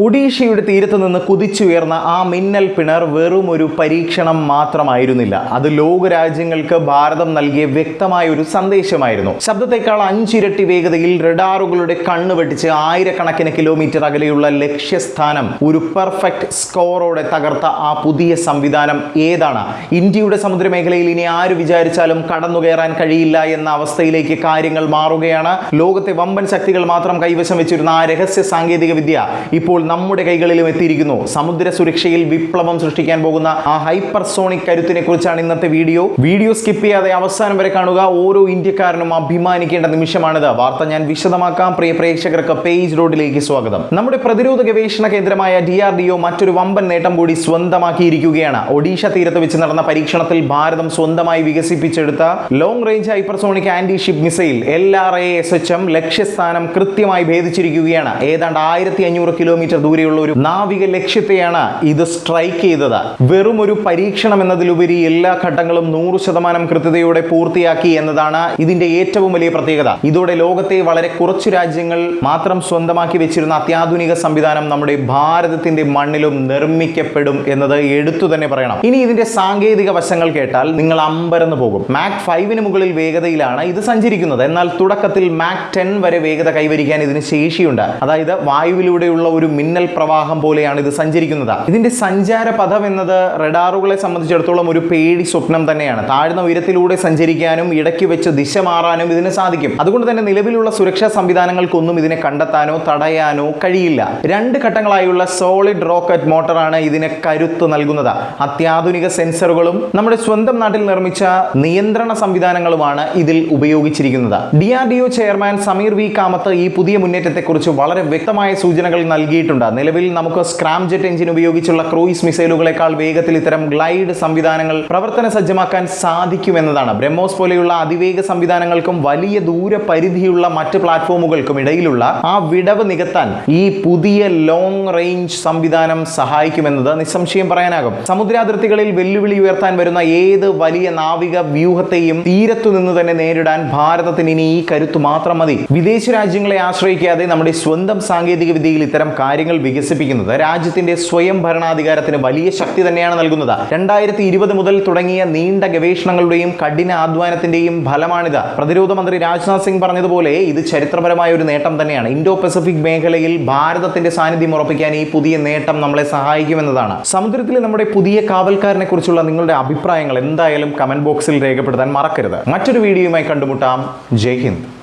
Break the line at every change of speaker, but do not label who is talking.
ഒഡീഷയുടെ തീരത്ത് നിന്ന് കുതിച്ചുയർന്ന ആ മിന്നൽ പിണർ വെറും ഒരു പരീക്ഷണം മാത്രമായിരുന്നില്ല. അത് ലോകരാജ്യങ്ങൾക്ക് ഭാരതം നൽകിയ വ്യക്തമായ ഒരു സന്ദേശമായിരുന്നു. ശബ്ദത്തെക്കാൾ 5 ഇരട്ടി വേഗതയിൽ റഡാറുകളുടെ കണ്ണ് വെട്ടിച്ച് ആയിരക്കണക്കിന് കിലോമീറ്റർ അകലെയുള്ള ലക്ഷ്യസ്ഥാനം ഒരു പെർഫെക്റ്റ് സ്കോറോടെ തകർത്ത ആ പുതിയ സംവിധാനം ഏതാണ്? ഇന്ത്യയുടെ സമുദ്രമേഖലയിൽ ഇനി ആര് വിചാരിച്ചാലും കടന്നുകയറാൻ കഴിയില്ല എന്ന അവസ്ഥയിലേക്ക് കാര്യങ്ങൾ മാറുകയാണ്. ലോകത്തെ വമ്പൻ ശക്തികൾ മാത്രം കൈവശം വെച്ചിരുന്ന ആ രഹസ്യ സാങ്കേതിക വിദ്യ ഇപ്പോൾ നമ്മുടെ കൈകളിലും എത്തിയിരിക്കുന്നു. സമുദ്ര സുരക്ഷയിൽ വിപ്ലവം സൃഷ്ടിക്കാൻ പോകുന്ന ആ ഹൈപ്പർസോണിക് കരുത്തിനെ കുറിച്ചാണ് ഇന്നത്തെ വീഡിയോ സ്കിപ്പ് ചെയ്യാതെ അവസാനം വരെ കാണുക. ഓരോ ഇന്ത്യക്കാരനും അഭിമാനിക്കേണ്ട നിമിഷമാണിത്. വാർത്ത ഞാൻ വിശദമാക്കാം. പ്രിയ പ്രേക്ഷകർക്ക് പേജ് റോഡിലേക്ക് സ്വാഗതം. നമ്മുടെ പ്രതിരോധ ഗവേഷണ കേന്ദ്രമായ DRDO മറ്റൊരു വമ്പൻ നേട്ടം കൂടി സ്വന്തമാക്കിയിരിക്കുകയാണ്. ഒഡീഷ തീരത്ത് വെച്ച് നടന്ന പരീക്ഷണത്തിൽ ഭാരതം സ്വന്തമായി വികസിപ്പിച്ചെടുത്ത long range hypersonic anti ship missile LRASHM ലക്ഷ്യസ്ഥാനം കൃത്യമായി ഭേദിച്ചിരിക്കുകയാണ്. ഏതാണ്ട് 1500 കിലോമീറ്റർ ദൂരെയുള്ള ഒരു നാവിക ലക്ഷ്യത്തെയാണ് ഇത് സ്ട്രൈക്ക് ചെയ്തത്. വെറും ഒരു പരീക്ഷണം എന്നതിലുപരി എല്ലാ ഘട്ടങ്ങളും 100% കൃത്യതയോടെ പൂർത്തിയാക്കി എന്നതാണ് ഇതിന്റെ ഏറ്റവും വലിയ പ്രത്യേകത. ഇതോടെ ലോകത്തെ വളരെ കുറച്ചു രാജ്യങ്ങൾ മാത്രം സ്വന്തമാക്കി വെച്ചിരുന്ന അത്യാധുനിക സംവിധാനം നമ്മുടെ ഭാരതത്തിന്റെ മണ്ണിലും നിർമ്മിക്കപ്പെടും എന്നത് എടുത്തു തന്നെ പറയണം. ഇനി ഇതിന്റെ സാങ്കേതിക വശങ്ങൾ കേട്ടാൽ നിങ്ങൾ അമ്പരന്ന് പോകും. മാക് 5 മുകളിൽ വേഗതയിലാണ് ഇത് സഞ്ചരിക്കുന്നത്. എന്നാൽ തുടക്കത്തിൽ മാക് 10 വരെ വേഗത കൈവരിക്കാൻ ഇതിന് ശേഷിയുണ്ട്. അതായത് വായുവിലൂടെയുള്ള ഒരു മിന്നൽ പ്രവാഹം പോലെയാണ് ഇത് സഞ്ചരിക്കുന്നത്. ഇതിന്റെ സഞ്ചാര പഥം എന്നത് റഡാറുകളെ സംബന്ധിച്ചിടത്തോളം ഒരു പേടി സ്വപ്നം തന്നെയാണ്. താഴ്ന്ന ഉയരത്തിലൂടെ സഞ്ചരിക്കാനും ഇടയ്ക്ക് വെച്ച് ദിശ മാറാനും ഇതിന് സാധിക്കും. അതുകൊണ്ട് തന്നെ നിലവിലുള്ള സുരക്ഷാ സംവിധാനങ്ങൾക്കൊന്നും ഇതിനെ കണ്ടെത്താനോ തടയാനോ കഴിയില്ല. 2 ഘട്ടങ്ങളായുള്ള സോളിഡ് റോക്കറ്റ് മോട്ടറാണ് ഇതിന് കരുത്ത് നൽകുന്നത്. അത്യാധുനിക സെൻസറുകളും നമ്മുടെ സ്വന്തം നാട്ടിൽ നിർമ്മിച്ച നിയന്ത്രണ സംവിധാനങ്ങളുമാണ് ഇതിൽ ഉപയോഗിച്ചിരിക്കുന്നത്. DRDO chairman Sameer V Kamat ഈ പുതിയ മുന്നേറ്റത്തെക്കുറിച്ച് വളരെ വ്യക്തമായ സൂചനകൾ നൽകിയിട്ടുണ്ട്. നിലവിൽ നമുക്ക് സ്ക്രാം ജെറ്റ് എഞ്ചിൻ ഉപയോഗിച്ചുള്ള ക്രൂയിസ് മിസൈലുകളെക്കാൾ വേഗത്തിൽ ഇത്തരം ഗ്ലൈഡ് സംവിധാനങ്ങൾ പ്രവർത്തന സജ്ജമാക്കാൻ സാധിക്കുമെന്നതാണ്. ബ്രഹ്മോസ് പോലെയുള്ള അതിവേഗ സംവിധാനങ്ങൾക്കും വലിയ ദൂര പരിധിയുള്ള മറ്റ് പ്ലാറ്റ്ഫോമുകൾക്കും ഇടയിലുള്ള ആ വിടവ് നികത്താൻ ഈ പുതിയ ലോങ് റേഞ്ച് സംവിധാനം സഹായിക്കുമെന്നത് നിസ്സംശയം പറയാനാകും. സമുദ്രാതിർത്തികളിൽ വെല്ലുവിളി ഉയർത്താൻ വരുന്ന ഏത് വലിയ നാവിക വ്യൂഹത്തെയും തീരത്തു നിന്ന് തന്നെ നേരിടാൻ ഭാരതത്തിന് ഇനി ഈ കരുത്ത് മാത്രം മതി. വിദേശ രാജ്യങ്ങളെ ആശ്രയിക്കാതെ നമ്മുടെ സ്വന്തം സാങ്കേതിക വിദ്യയിൽ ഇത്തരം കാര്യങ്ങൾ വികസിപ്പിക്കുന്നത് രാജ്യത്തിന്റെ സ്വയം ഭരണാധികാരത്തിന് വലിയ ശക്തി തന്നെയാണ് നൽകുന്നത്. 2020 മുതൽ തുടങ്ങിയ നീണ്ട ഗവേഷണങ്ങളുടെയും കഠിന അധ്വാനത്തിന്റെയും ഫലമാണിത്. പ്രതിരോധ മന്ത്രി രാജ്നാഥ് സിംഗ് പറഞ്ഞതുപോലെ ഇത് ചരിത്രപരമായ ഒരു നേട്ടം തന്നെയാണ്. ഇൻഡോ പസഫിക് മേഖലയിൽ ഭാരതത്തിന്റെ സാന്നിധ്യം ഉറപ്പിക്കാൻ ഈ പുതിയ നേട്ടം നമ്മളെ സഹായിക്കുമെന്നതാണ്. സമുദ്രത്തിലെ നമ്മുടെ പുതിയ കാവൽക്കാരനെ കുറിച്ചുള്ള നിങ്ങളുടെ അഭിപ്രായങ്ങൾ എന്തായാലും കമന്റ് ബോക്സിൽ രേഖപ്പെടുത്താൻ മറക്കരുത്. മറ്റൊരു വീഡിയോയുമായി കണ്ടുമുട്ടാം. ജയ് ഹിന്ദ്.